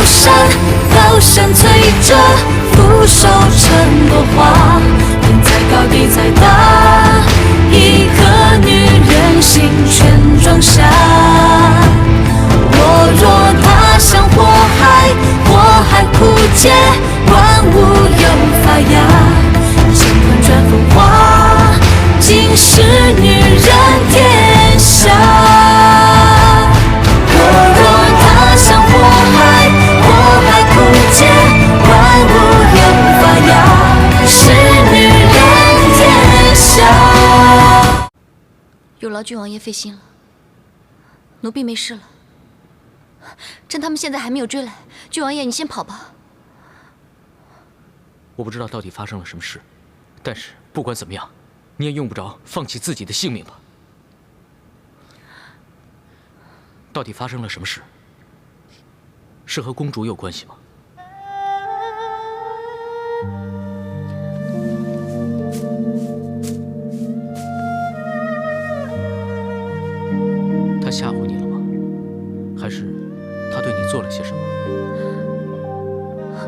山，高山催着俯首成朵花。天再高地再大，一颗女人心全装下。我若踏向火海，火海枯竭，万物又发芽。乾坤转风华，尽是女人天下。我若踏向火海，火海枯竭，万物又发芽，是女人天下。有劳郡王爷费心了，奴婢没事了。趁他们现在还没有追来，郡王爷你先跑吧。我不知道到底发生了什么事，但是不管怎么样，你也用不着放弃自己的性命吧？到底发生了什么事？是和公主有关系吗？他吓唬你了吗？还是他对你做了些什么？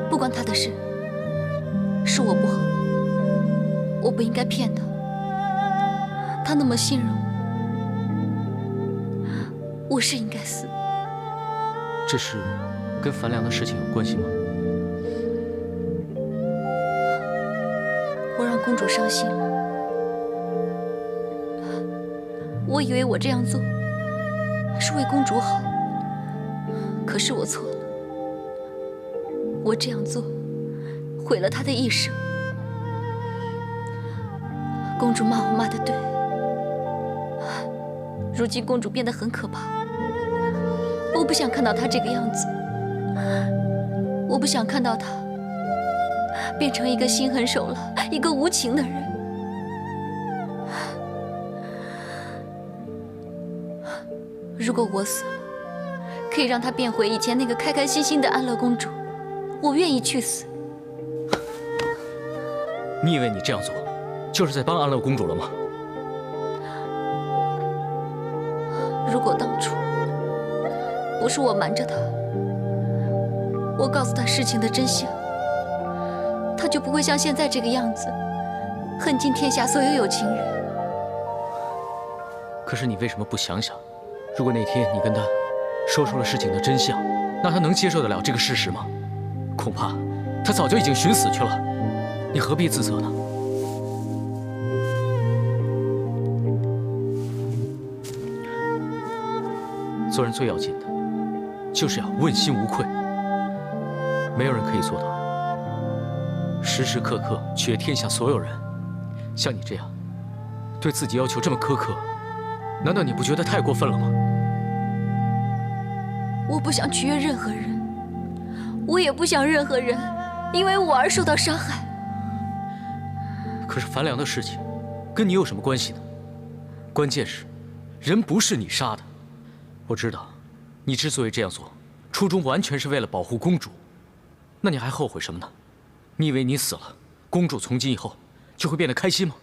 不关他的事，是我不好，我不应该骗他。他那么信任我，我是应该死。这是跟樊良的事情有关系吗？我让公主伤心了，我以为我这样做是为公主好，可是我错了。我这样做毁了她的一生。公主骂我骂得对，如今公主变得很可怕，我不想看到她这个样子，我不想看到她变成一个心狠手辣、一个无情的人。如果我死了，可以让她变回以前那个开开心心的安乐公主，我愿意去死。你以为你这样做就是在帮安乐公主了吗？如果当初不是我瞒着她，我告诉她事情的真相，她就不会像现在这个样子，恨尽天下所有有情人。可是你为什么不想想，如果那天你跟她说出了事情的真相，那她能接受得了这个事实吗？恐怕她早就已经寻死去了，你何必自责呢？做人最要紧的，就是要问心无愧。没有人可以做到时时刻刻取悦天下所有人。像你这样对自己要求这么苛刻，难道你不觉得太过分了吗？我不想取悦任何人，我也不想任何人因为我而受到伤害。可是樊良的事情跟你有什么关系呢？关键是，人不是你杀的。我知道，你之所以这样做，初衷完全是为了保护公主。那你还后悔什么呢？你以为你死了，公主从今以后就会变得开心吗？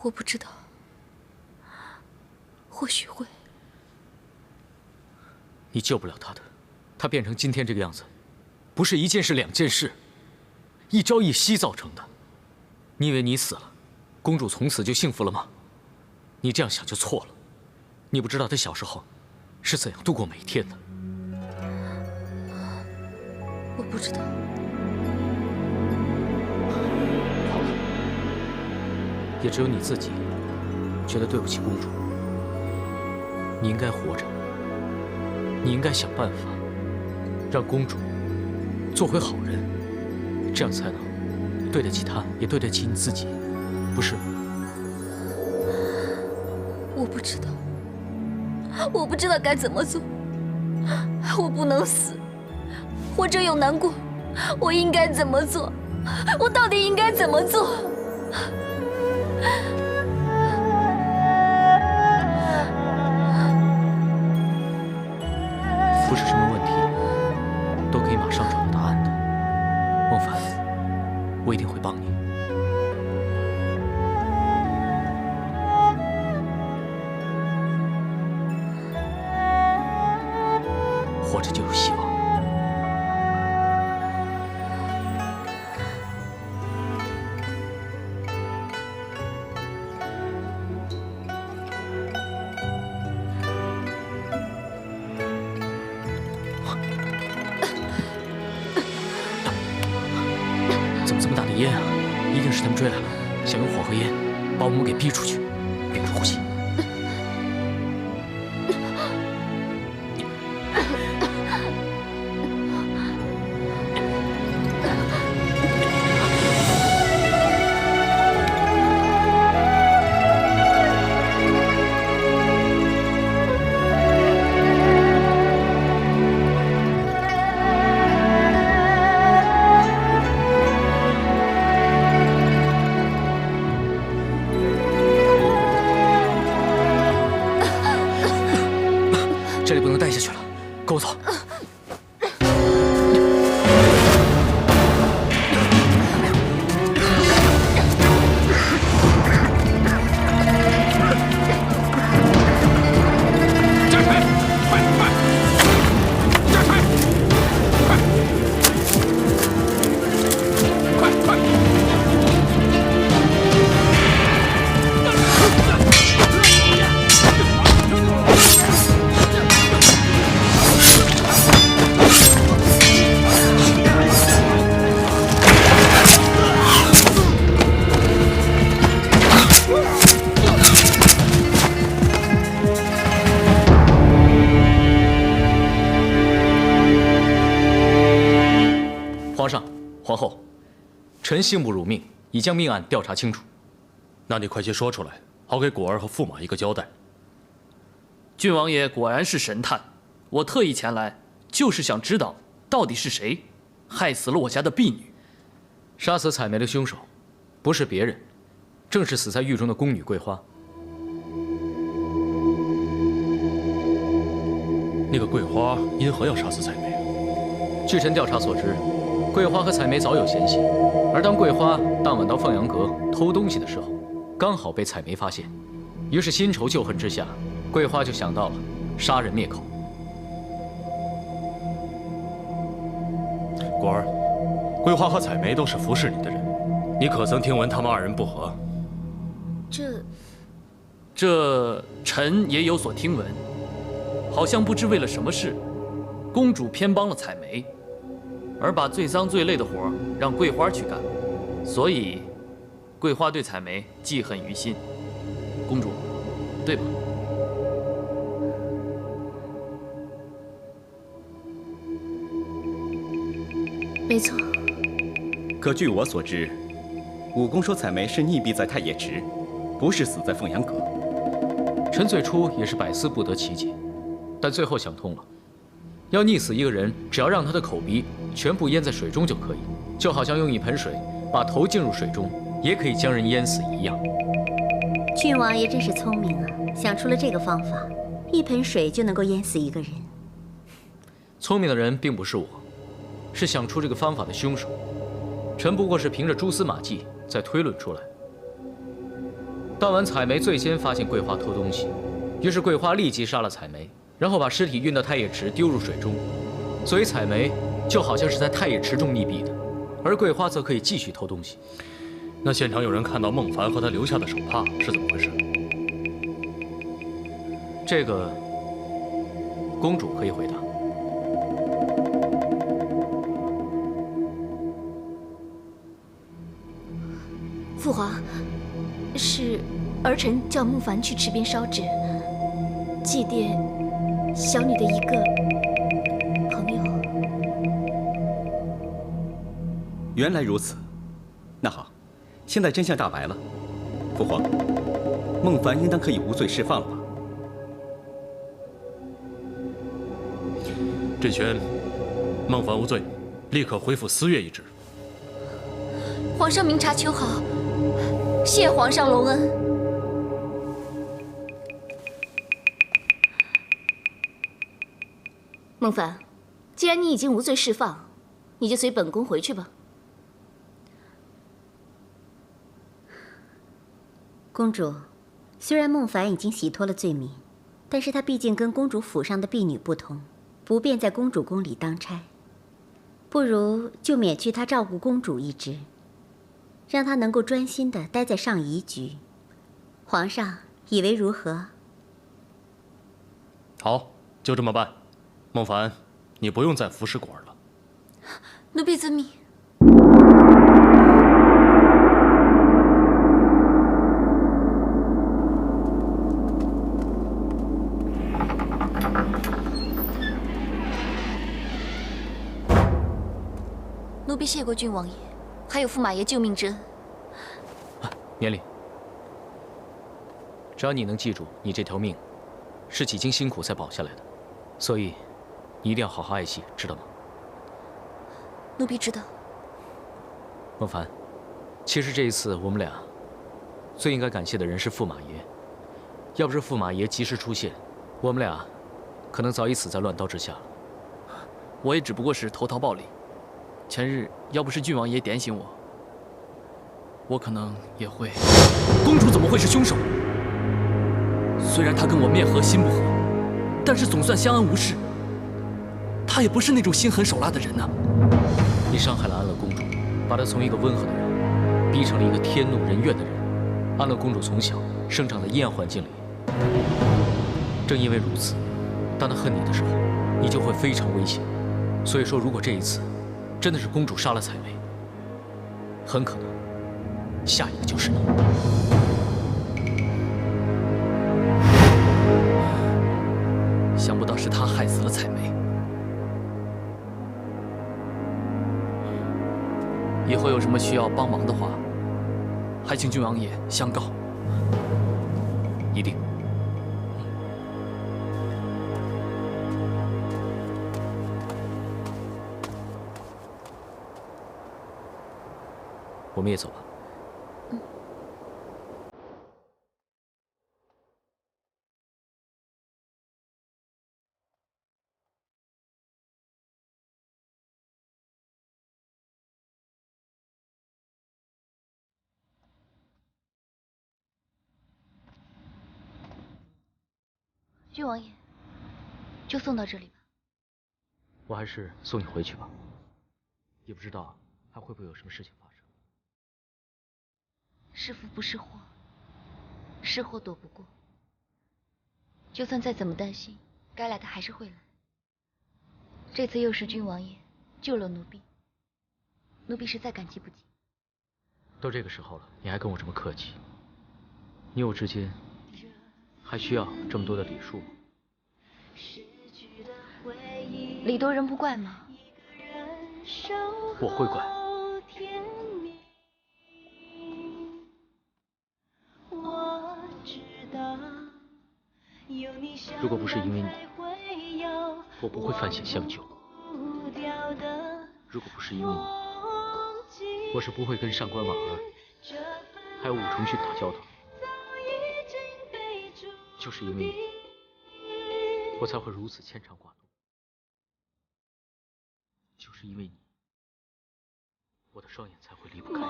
我不知道，或许会。你救不了她的，她变成今天这个样子，不是一件事两件事，一朝一夕造成的。你以为你死了，公主从此就幸福了吗？你这样想就错了。你不知道她小时候是怎样度过每一天的。我不知道。好了，也只有你自己觉得对不起公主。你应该活着，你应该想办法让公主做回好人，这样才能对得起她，也对得起你自己，不是吗？我不知道。我不知道该怎么做，我不能死，我只有难过，我应该怎么做？我到底应该怎么做？不是什么问题都可以马上找到答案的。孟凡，我一定会帮你。活着就有希望。怎么这么大的烟啊？一定是他们追来了，想用火和烟把我们给逼出去。屏住呼吸。这里不能待下去了，跟我走。加柴，快快！加柴，快！快快！皇上、皇后，臣信不辱命，已将命案调查清楚。那你快些说出来，好给果儿和驸马一个交代。郡王爷果然是神探，我特意前来，就是想知道到底是谁害死了我家的婢女。杀死采梅的凶手，不是别人，正是死在狱中的宫女桂花。那个桂花因何要杀死采梅？据臣调查所知，桂花和采梅早有嫌隙，而当桂花当晚到凤阳阁偷东西的时候，刚好被采梅发现，于是新仇旧恨之下，桂花就想到了杀人灭口。果儿，桂花和采梅都是服侍你的人，你可曾听闻他们二人不和？这臣也有所听闻，好像不知为了什么事，公主偏帮了采梅，而把最脏最累的活让桂花去干，所以桂花对采梅记恨于心。公主，对吧？没错。可据我所知，武功说采梅是溺毙在太液池，不是死在凤阳阁。臣最初也是百思不得其解，但最后想通了，要溺死一个人，只要让他的口鼻全部淹在水中就可以，就好像用一盆水把头浸入水中，也可以将人淹死一样。郡王爷真是聪明啊，想出了这个方法，一盆水就能够淹死一个人。聪明的人并不是我，是想出这个方法的凶手。臣不过是凭着蛛丝马迹再推论出来。当晚采梅最先发现桂花偷东西，于是桂花立即杀了采梅，然后把尸体运到太液池丢入水中，所以采梅就好像是在太液池中溺毙的，而桂花则可以继续偷东西。那现场有人看到孟凡和他留下的手帕是怎么回事？这个公主可以回答。父皇，是儿臣叫慕凡去池边烧纸，祭奠小女的一个朋友。原来如此，那好，现在真相大白了。父皇，孟凡应当可以无罪释放了吧？朕宣孟凡无罪，立刻恢复司乐一职。皇上明察秋毫，谢皇上隆恩。孟凡，既然你已经无罪释放，你就随本宫回去吧。公主，虽然孟凡已经洗脱了罪名，但是他毕竟跟公主府上的婢女不同，不便在公主宫里当差，不如就免去他照顾公主一职，让他能够专心地待在上仪局。皇上以为如何？好，就这么办。孟凡，你不用在服侍馆了。奴婢遵命。奴婢谢过郡王爷，还有驸马爷救命之恩。年龄，只要你能记住，你这条命是几经辛苦才保下来的，所以你一定要好好爱惜，知道吗？奴婢知道。孟凡，其实这一次我们俩最应该感谢的人是驸马爷，要不是驸马爷及时出现，我们俩可能早已死在乱刀之下了。我也只不过是投桃报李。前日要不是郡王爷点醒我，我可能也会。公主怎么会是凶手？虽然她跟我面和心不和，但是总算相安无事。她也不是那种心狠手辣的人呐。你伤害了安乐公主，把她从一个温和的人逼成了一个天怒人怨的人。安乐公主从小生长在阴暗环境里，正因为如此，当她恨你的时候，你就会非常危险。所以说，如果这一次真的是公主杀了采薇，很可能下一个就是你。想不到是她害死了采薇。以后有什么需要帮忙的话，还请郡王爷相告。一定。我们也走吧。郡王爷，就送到这里吧。我还是送你回去吧，也不知道还会不会有什么事情发生。是福不是祸，是祸躲不过。就算再怎么担心，该来的还是会来。这次又是郡王爷救了奴婢，奴婢实在感激不尽。都这个时候了，你还跟我这么客气？你我之间还需要这么多的礼数吗？礼多人不怪吗？我会怪。如果不是因为你，我不会犯险相救。如果不是因为你，我是不会跟上官婉儿还有武重训打交道。就是因为你，我才会如此牵肠挂肚。就是因为你，我的双眼才会离不开你。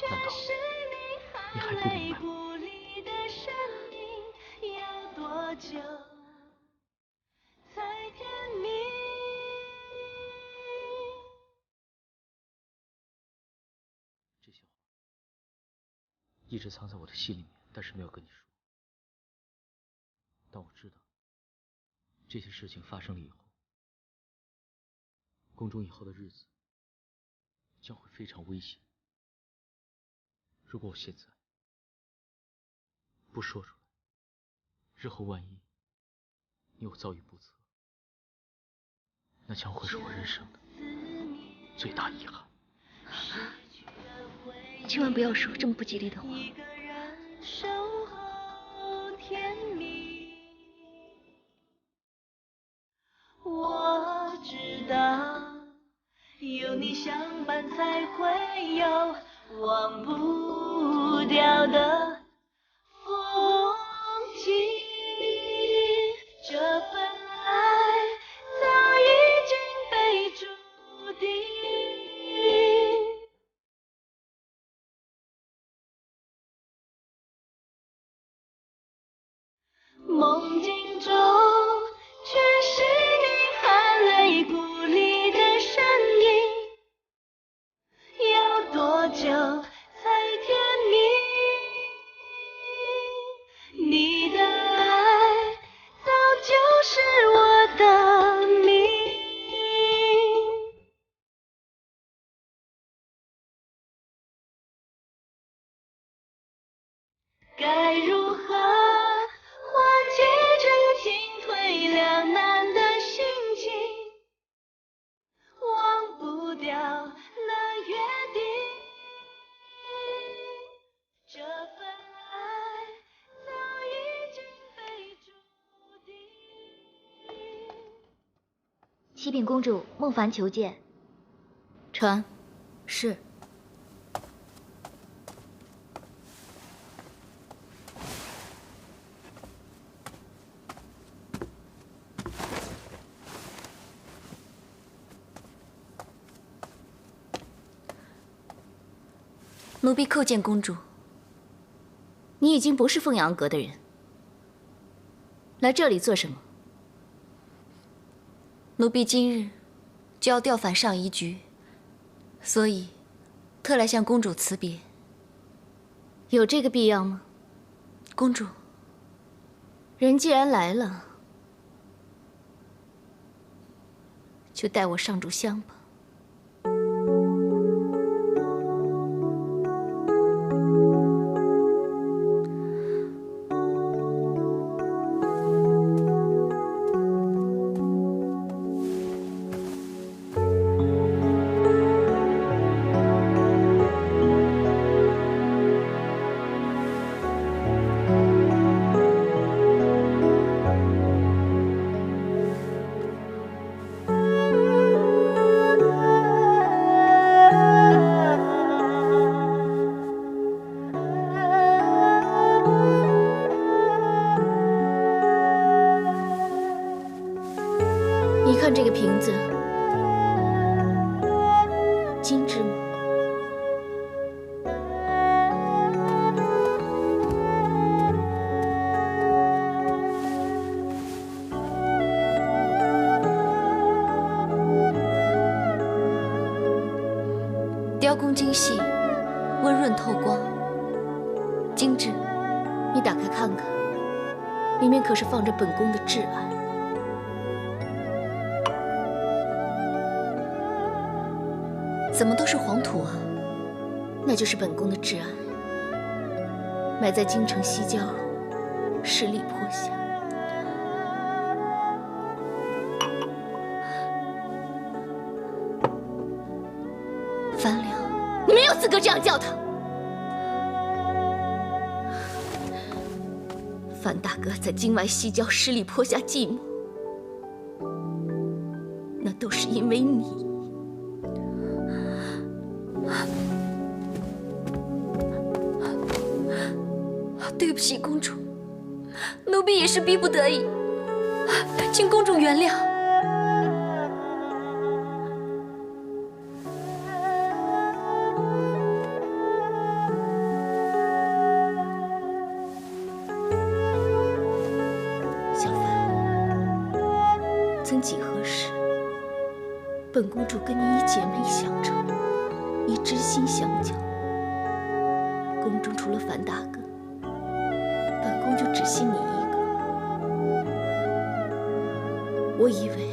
难道你还不明白吗？这些话一直藏在我的心里面，但是没有跟你说。但我知道，这些事情发生了以后，宫中以后的日子将会非常危险。如果我现在不说出来，日后万一你我遭遇不测，那将会是我人生的最大遗憾。千万不要说这么不吉利的话。我知道，有你相伴才会有忘不掉的风景。这份爱早已经被注定。梦境中，却启禀公主，孟凡求见。传。是。奴婢叩见公主。你已经不是凤阳阁的人，来这里做什么？奴婢今日就要调返上夷局，所以特来向公主辞别。有这个必要吗？公主，人既然来了，就带我上炷香吧。这个瓶子精致吗？雕工精细，温润透光，精致。你打开看看，里面可是放着本宫的挚爱。怎么都是黄土啊？那就是本宫的挚爱，埋在京城西郊十里坡下。樊良，你没有资格这样叫他。樊大哥在京外西郊十里坡下寂寞，那都是因为你。对不起，公主，奴婢也是逼不得已，请公主原谅。小凡，曾几何时，本公主跟你以姐妹相称，以知心相交。宫中除了樊大哥，本宫就只信你一个。我以为，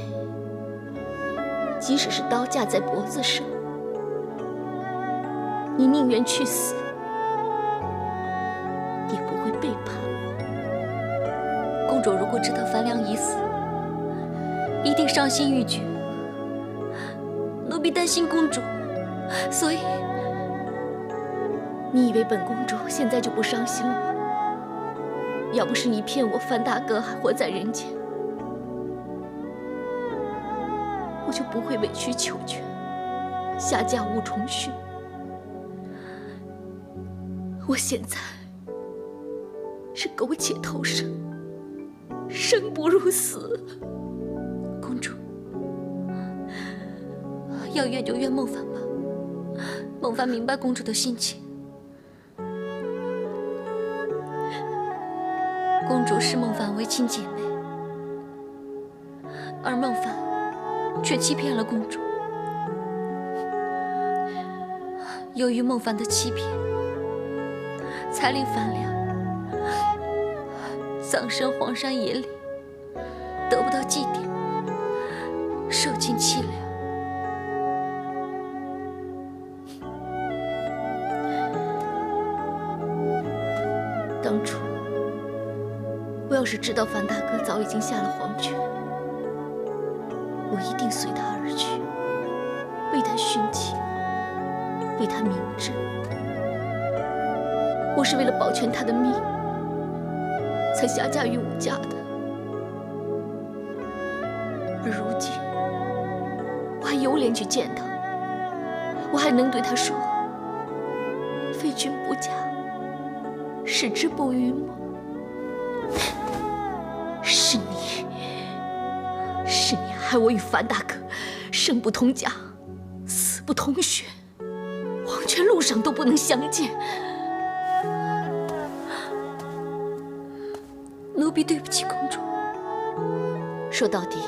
即使是刀架在脖子上，你宁愿去死，也不会背叛我。公主如果知道樊良已死，一定伤心欲绝。奴婢担心公主，所以，你以为本公主现在就不伤心了吗？要不是你骗我樊大哥还活在人间，我就不会委曲求全，下嫁吴重勋。我现在是苟且偷生，生不如死。公主，要怨就怨孟凡吧，孟凡明白公主的心情。公主视孟凡为亲姐妹，而孟凡却欺骗了公主。由于孟凡的欺骗，才令樊良葬身荒山野岭，得不到祭奠，受尽凄凉。当初我要是知道樊大哥早已经下了黄泉，我一定随他而去，为他殉情，为他明志。我是为了保全他的命，才下嫁于武家的。而如今，有脸去见他？我还能对他说“非君不嫁，使之不渝”吗？是你害我与樊大哥生不同家，死不同穴，黄泉路上都不能相见。奴婢对不起公主。说到底，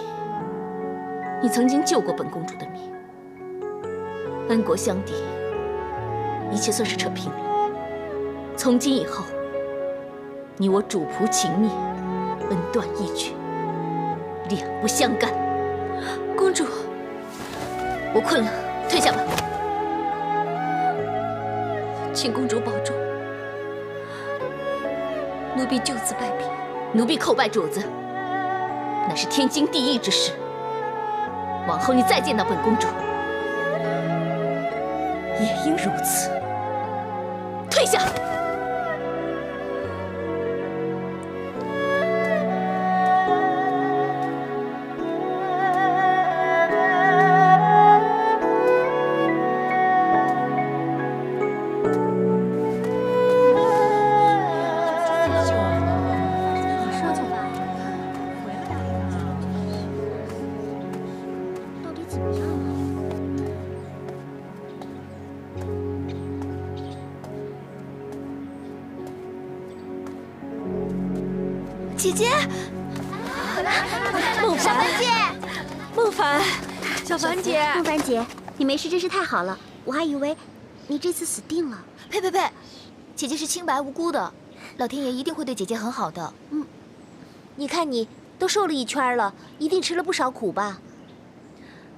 你曾经救过本公主的命，恩国相抵，一切算是扯平了。从今以后，你我主仆情nghĩa，恩断义绝，两不相干。公主，我困了，退下吧。请公主保重。奴婢就此拜别。奴婢叩拜主子，乃是天经地义之事。往后你再见到本公主，也应如此。退下。姐姐，孟凡姐，孟凡，小凡姐，孟凡姐，你没事真是太好了，我还以为你这次死定了。呸呸呸！姐姐是清白无辜的，老天爷一定会对姐姐很好的。你看你都瘦了一圈了，一定吃了不少苦吧？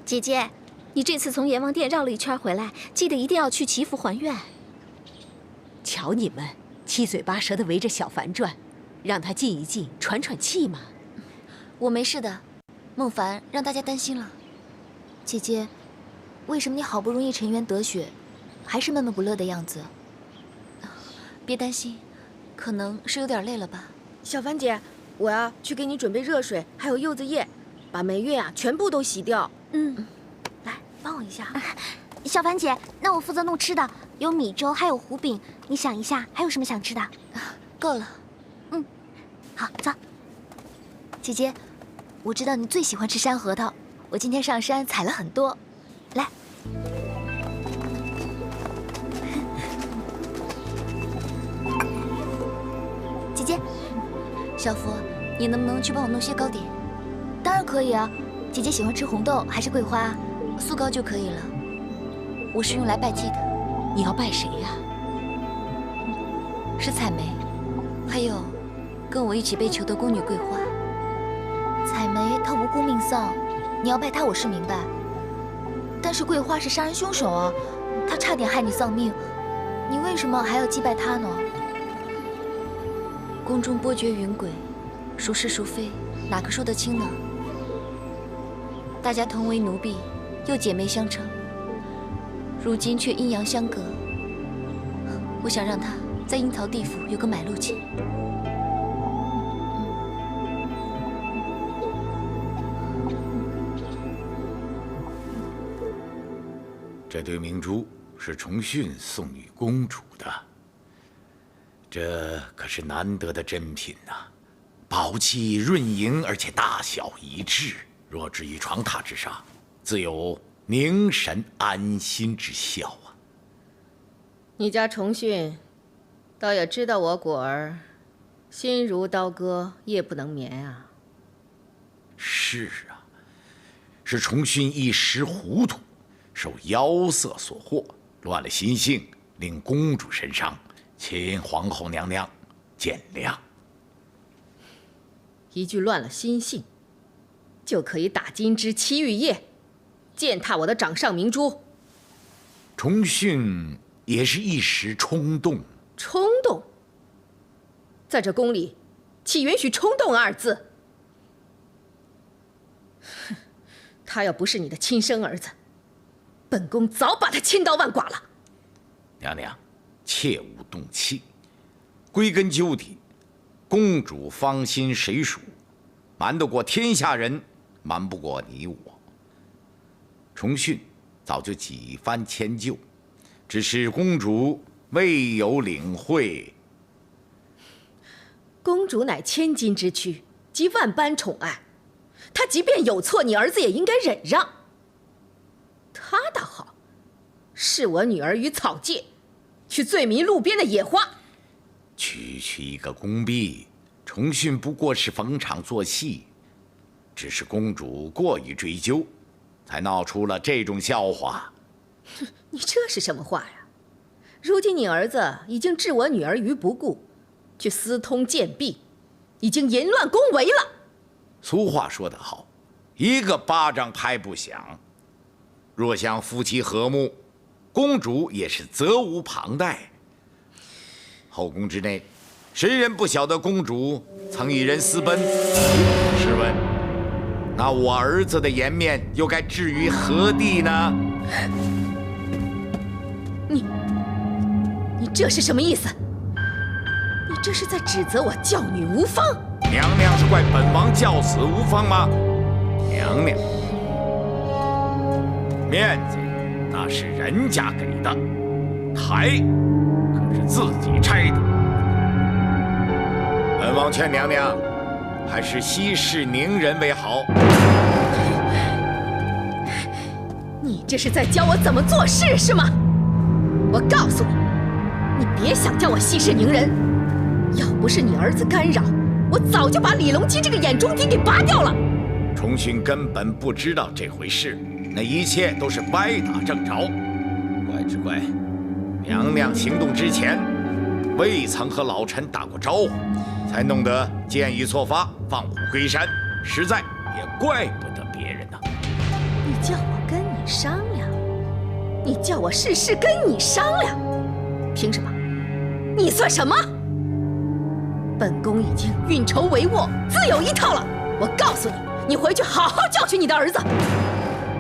姐姐，你这次从阎王殿绕了一圈回来，记得一定要去祈福还愿。瞧你们七嘴八舌的围着小凡转，让他静一静，喘喘气嘛。我没事的，孟凡让大家担心了。姐姐，为什么你好不容易沉冤得雪，还是闷闷不乐的样子？别担心，可能是有点累了吧。小凡姐，我要去给你准备热水，还有柚子叶，把霉运啊全部都洗掉。来，帮我一下。小凡姐，那我负责弄吃的，有米粥，还有糊饼。你想一下，还有什么想吃的？够了。好，走。姐姐，我知道你最喜欢吃山核桃，我今天上山采了很多，来。姐姐，小福，你能不能去帮我弄些糕点？当然可以啊，姐姐喜欢吃红豆还是桂花，素糕就可以了。我是用来拜祭的。你要拜谁呀？是采梅，还有跟我一起被囚的宫女桂花。采梅她无辜命丧，你要拜她我是明白。但是桂花是杀人凶手啊，她差点害你丧命，你为什么还要祭拜她呢？宫中波谲云诡，孰是孰非，哪个说得清呢？大家同为奴婢，又姐妹相称，如今却阴阳相隔。我想让她在阴曹地府有个买路钱。这对明珠是重训送与公主的，这可是难得的珍品呐，宝气润莹，而且大小一致。若置于床榻之上，自有凝神安心之效啊。你家重训，倒也知道我果儿心如刀割，夜不能眠啊。是啊，是重训一时糊涂，受妖色所惑，乱了心性，令公主身伤，请皇后娘娘见谅。一句乱了心性，就可以打金枝七玉叶，践踏我的掌上明珠。重训也是一时冲动。冲动？在这宫里，岂允许冲动二字？哼，他要不是你的亲生儿子，本宫早把他千刀万剐了。娘娘，切勿动气。归根究底，公主芳心谁属？瞒得过天下人，瞒不过你我。重训早就几番迁就，只是公主未有领会。公主乃千金之躯，集万般宠爱，她即便有错，你儿子也应该忍让。她倒好，视我女儿于草芥，去罪迷路边的野花。区一个宫婢，重训不过是逢场作戏，只是公主过于追究，才闹出了这种笑话。你这是什么话呀？如今你儿子已经置我女儿于不顾，去私通贱婢，已经淫乱宫闱了。俗话说得好，一个巴掌拍不响。若想夫妻和睦，公主也是责无旁贷。后宫之内，谁人不晓得公主曾与人私奔？试问，那我儿子的颜面又该置于何地呢？你这是什么意思？你这是在指责我教女无方？娘娘是怪本王教子无方吗？娘娘，面子那是人家给的，台可是自己拆的。本王劝娘娘，还是息事宁人为好。你这是在教我怎么做事是吗？我告诉你，你别想叫我息事宁人。要不是你儿子干扰，我早就把李隆基这个眼中钉给拔掉了。重勋根本不知道这回事，那一切都是歪打正着。怪只怪娘娘行动之前未曾和老臣打过招呼，才弄得见异错发，放虎归山，实在也怪不得别人呐。你叫我跟你商量，你叫我事事跟你商量，凭什么？你算什么？本宫已经运筹帷幄，自有一套了。我告诉你，你回去好好教训你的儿子，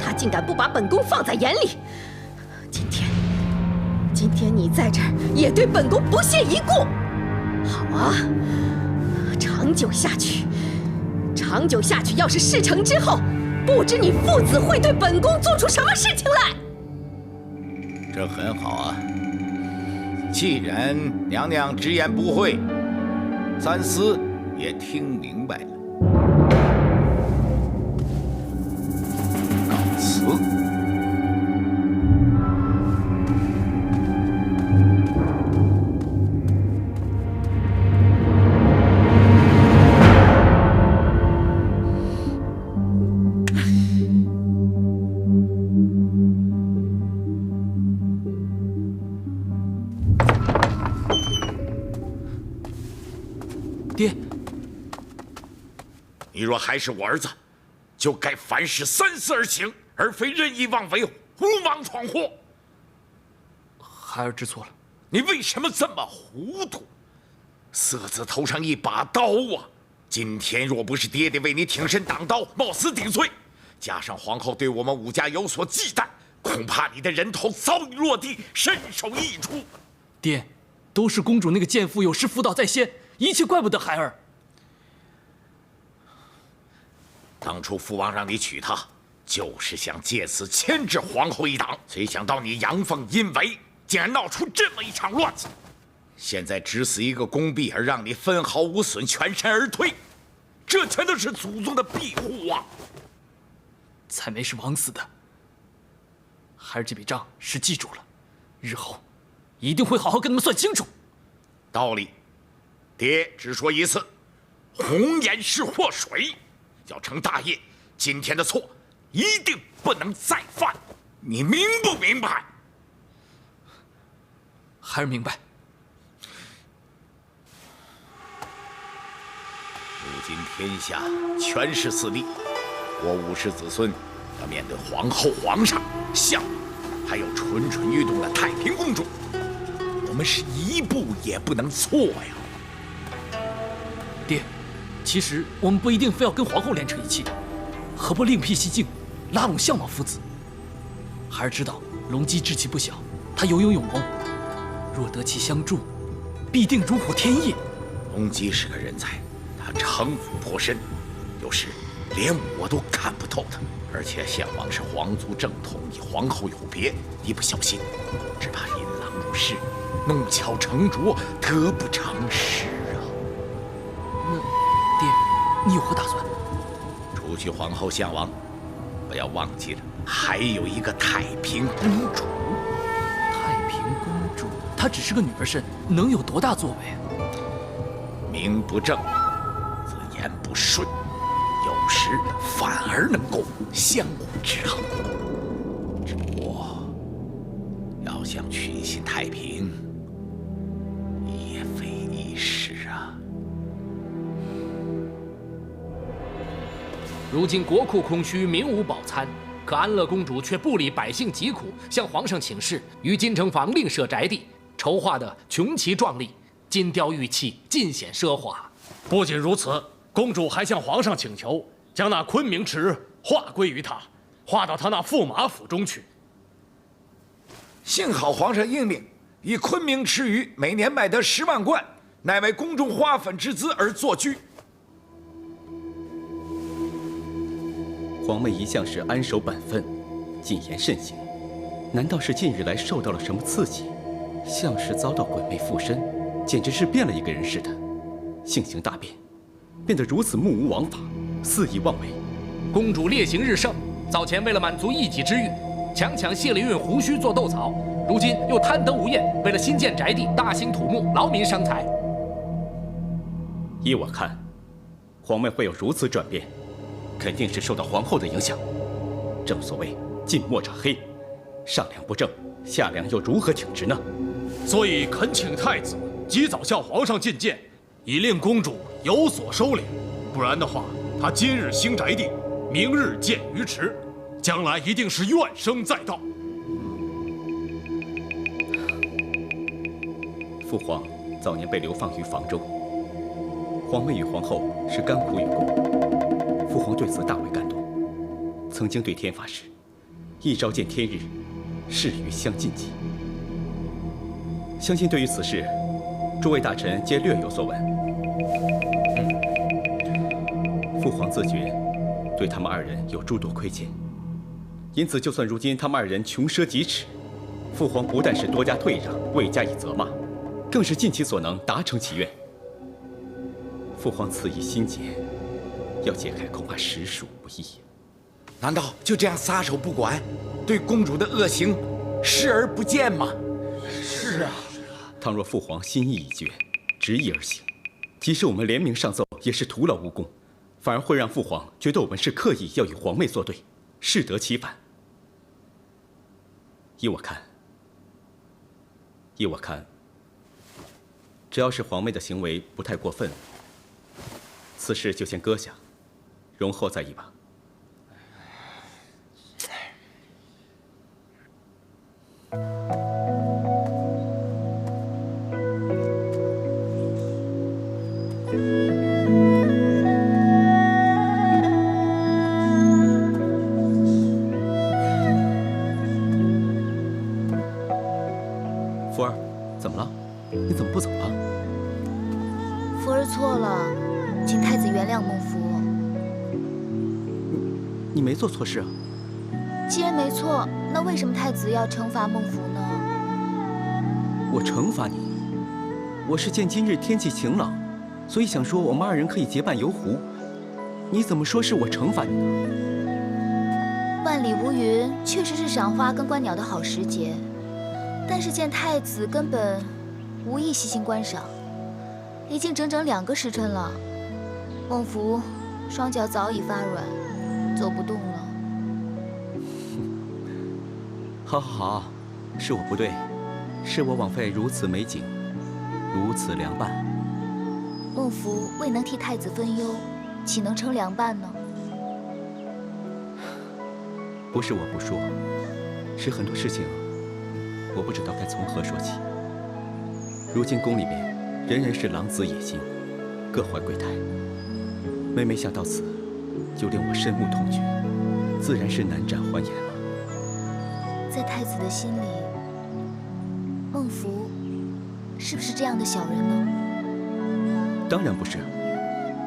他竟敢不把本宫放在眼里。今天你在这儿也对本宫不屑一顾。好啊，长久下去，要是事成之后，不知你父子会对本宫做出什么事情来。这很好啊，既然娘娘直言不讳，三思也听明白了。告辞。爹，你若还是我儿子，就该凡事三思而行，而非任意妄为、胡莽闯祸。孩儿知错了。你为什么这么糊涂？色字头上一把刀啊！今天若不是爹爹为你挺身挡刀，冒死顶罪，加上皇后对我们武家有所忌惮，恐怕你的人头早已落地，身首异处。爹，都是公主那个贱妇有失妇道在先，一切怪不得孩儿。当初父王让你娶她，就是想借此牵制皇后一党，谁想到你阳奉阴违，竟然闹出这么一场乱子。现在只死一个宫婢，而让你分毫无损，全身而退，这全都是祖宗的庇护啊！采梅是枉死的，孩儿这笔账是记住了，日后一定会好好跟你们算清楚。道理，爹只说一次，红颜是祸水，要成大业，今天的错一定不能再犯，你明不明白？孩儿明白。如今天下权势四立，我武氏子孙要面对皇后、皇上、相，还有蠢蠢欲动的太平公主，我们是一步也不能错呀。爹，其实我们不一定非要跟皇后连成一气，何不另辟蹊径，拉拢相貌父子？孩儿知道隆基志气不小，他有勇有谋，若得其相助，必定如虎添翼。隆基是个人才，他城府颇深，有时连我都看不透他。而且献王是皇族正统，与皇后有别，一不小心，只怕引狼入室，弄巧成拙，得不偿失啊！那爹，你有何打算？除去皇后献王，不要忘记了，还有一个太平公主。太平公主，她只是个女儿身，能有多大作为啊？名不正，则言不顺，有时反而能够相互制衡。只不过，要想取信太平，也非易事啊。如今国库空虚，民无饱餐，可安乐公主却不理百姓疾苦，向皇上请示，于金城坊另设宅地，筹划的穷奇壮丽，金雕玉器，尽显奢华。不仅如此，公主还向皇上请求，将那昆明池划归于她，划到她那驸马府中去。幸好皇上应命，以昆明池鱼每年卖得10万贯，乃为宫中花粉之资而作居。皇妹一向是安守本分，谨言慎行，难道是近日来受到了什么刺激，像是遭到鬼魅附身，简直是变了一个人似的，性情大变，变得如此目无王法，肆意妄为。公主烈行日盛，早前为了满足一己之欲，强卸了一运胡须做斗草，如今又贪得无厌，为了新建宅地，大兴土木，劳民伤财。依我看，皇妹会有如此转变，肯定是受到皇后的影响。正所谓近墨者黑，上梁不正，下梁又如何挺直呢？所以恳请太子及早向皇上进谏，以令公主有所收敛。不然的话，她今日兴宅地，明日建鱼池，将来一定是怨声载道。父皇早年被流放于房州，皇妹与皇后是甘苦与共，父皇对此大为感动，曾经对天发誓，一朝见天日，誓与相尽极。相信对于此事，诸位大臣皆略有所闻。父皇自觉对他们二人有诸多亏欠，因此就算如今他们二人穷奢极侈，父皇不但是多加退让，未加以责骂，更是尽其所能达成其愿。父皇此意心结，要解开恐怕实属不易。难道就这样撒手不管，对公主的恶行视而不见吗？是啊。倘若父皇心意已决，执意而行，即使我们联名上奏，也是徒劳无功，反而会让父皇觉得我们是刻意要与皇妹作对，适得其反。依我看，只要是皇妹的行为不太过分，此事就先搁下，容后再议吧。福儿，怎么了？你怎么不走了？福儿错了，请太子原谅孟福。你没做错事啊。既然没错，那为什么太子要惩罚孟福呢？我惩罚你？我是见今日天气晴朗，所以想说我们二人可以结伴游湖。你怎么说是我惩罚你呢？万里无云确实是赏花跟观鸟的好时节，但是见太子根本无意细心观赏，已经整整2个时辰了。孟福双脚早已发软，走不动了。好，是我不对，是我枉费如此美景，如此凉拌。孟福未能替太子分忧，岂能称凉拌呢？不是我不说，是很多事情我不知道该从何说起。如今宫里面人人是狼子野心，各怀鬼胎，每每想到此，就令我深恶痛绝，自然是难展欢颜了。在太子的心里，孟福是不是这样的小人呢？当然不是，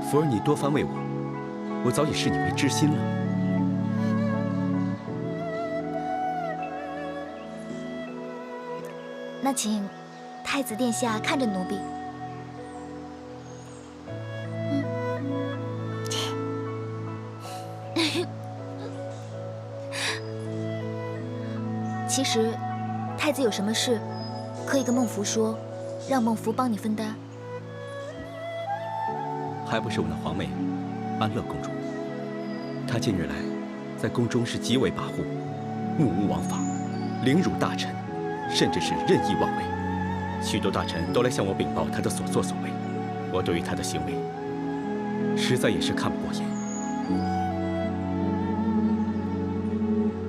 福儿你多番为我，我早已视你为知心了。那请太子殿下看着奴婢。其实，太子有什么事，可以跟孟福说，让孟福帮你分担。还不是我那皇妹，安乐公主。她近日来，在宫中是极为跋扈，目无王法，凌辱大臣，甚至是任意妄为。许多大臣都来向我禀报她的所作所为，我对于她的行为，实在也是看不过眼。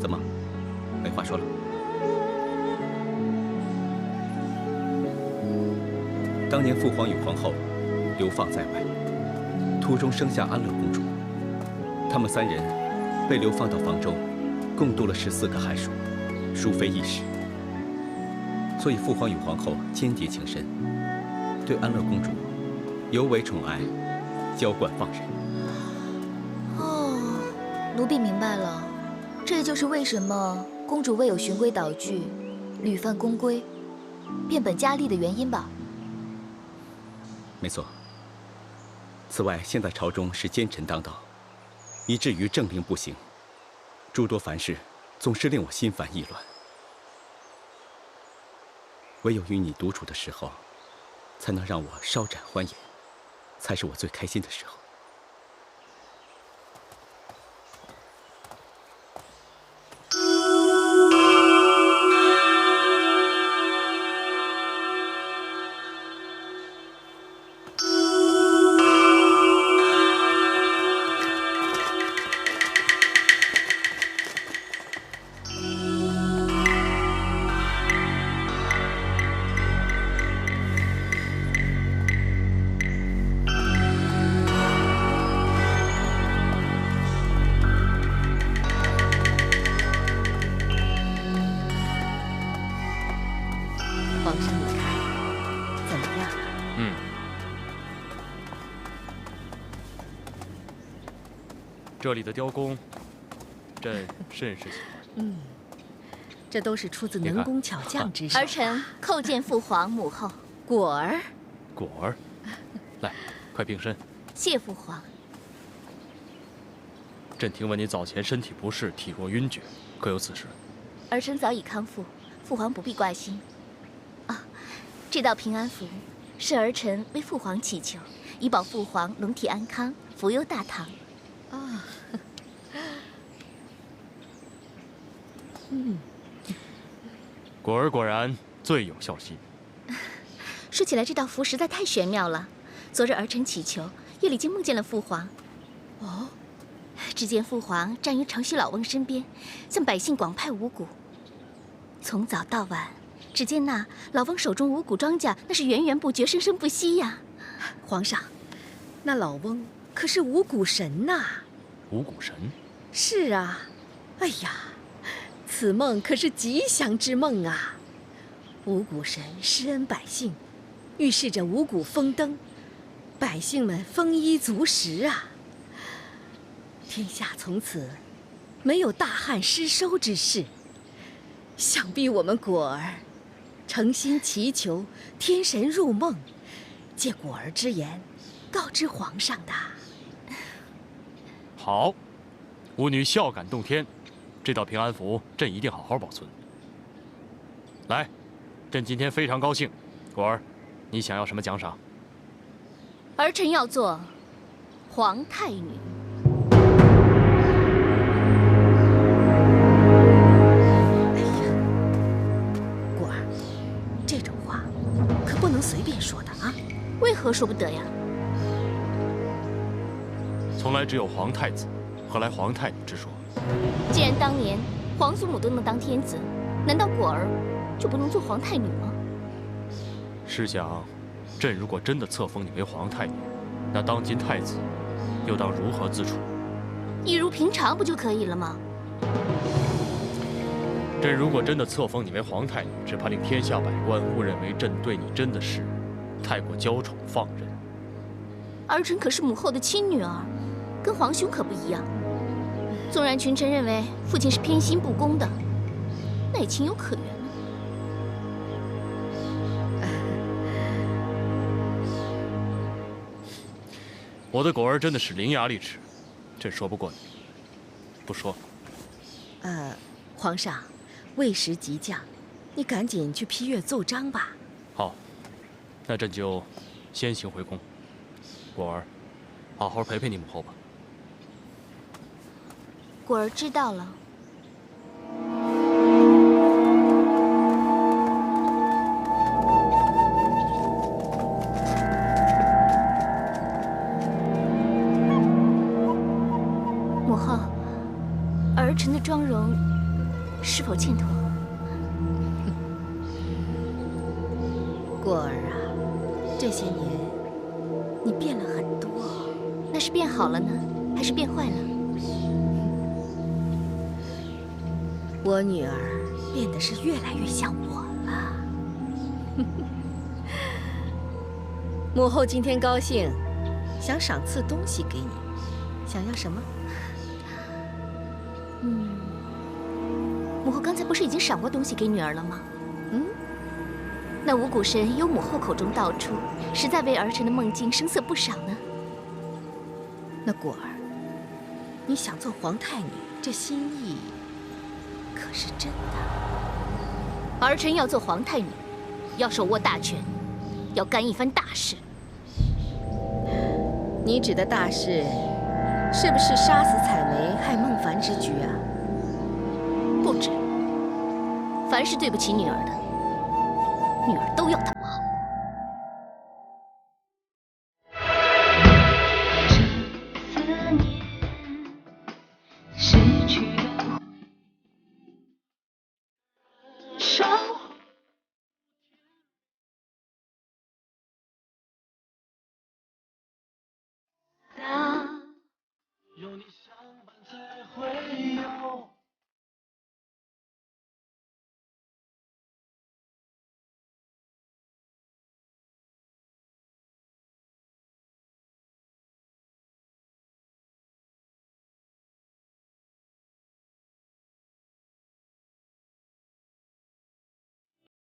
怎么，没话说了？当年父皇与皇后流放在外，途中生下安乐公主，他们3人被流放到房州，共度了14个寒暑，殊非易事。所以父皇与皇后间谍情深，对安乐公主尤为宠爱，娇惯放任。哦，奴婢明白了，这就是为什么公主未有循规蹈矩、屡犯宫规、变本加厉的原因吧？没错。此外，现在朝中是奸臣当道，以至于政令不行，诸多凡事总是令我心烦意乱。唯有与你独处的时候，才能让我稍展欢颜，才是我最开心的时候。皇上，你看怎么样啊？这里的雕工，朕甚是喜欢。这都是出自能工巧匠之手。儿臣叩见父皇母后。果儿，果儿，来，快并身。谢父皇。朕听闻你早前身体不适，体弱晕厥，可有此事？儿臣早已康复，父皇不必挂心。这道平安符是儿臣为父皇祈求，以保父皇龙体安康，福佑大唐。果儿果然最有孝心。说起来，这道符实在太玄妙了。昨日儿臣祈求，夜里竟梦见了父皇。哦，只见父皇站于城西老翁身边，向百姓广派五谷。从早到晚，只见那老翁手中五谷庄稼，那是源源不绝，生生不息呀。皇上，那老翁可是五谷神呐！五谷神？是啊，哎呀，此梦可是吉祥之梦啊！五谷神施恩百姓，预示着五谷丰登，百姓们丰衣足食啊！天下从此没有大旱失收之事。想必我们果儿诚心祈求天神入梦，借果儿之言告知皇上的。好，吾女孝感动天，这道平安符朕一定好好保存。来，朕今天非常高兴，果儿，你想要什么奖赏？儿臣要做皇太女。随便说的啊，为何说不得呀？从来只有皇太子，何来皇太女之说？既然当年皇祖母都能当天子，难道果儿就不能做皇太女吗？试想，朕如果真的册封你为皇太女，那当今太子又当如何自处？一如平常不就可以了吗？朕如果真的册封你为皇太女，只怕令天下百官误认为朕对你真的是太过娇宠放任。儿臣可是母后的亲女儿。跟皇兄可不一样。纵然群臣认为父亲是偏心不公的，那也情有可原。我的果儿真的是伶牙俐齿，真说不过你。不说。皇上，魏时即将，你赶紧去批阅奏章吧。好，那朕就先行回宫。果儿，好好陪陪你母后吧。果儿知道了。母后，儿臣的妆容是否欠妥？果儿啊，这些年你变了很多。那是变好了呢，还是变坏了？我女儿变得是越来越像我了。母后今天高兴，想赏赐东西给你，想要什么？母后刚才不是已经赏过东西给女儿了吗？那五谷神由母后口中道出，实在为儿臣的梦境生色不少呢。那果儿，你想做皇太女，这心意可是真的？儿臣要做皇太女，要手握大权，要干一番大事。你指的大事，是不是杀死采梅害孟凡之举啊？不止，凡是对不起女儿的，女儿都要他们好。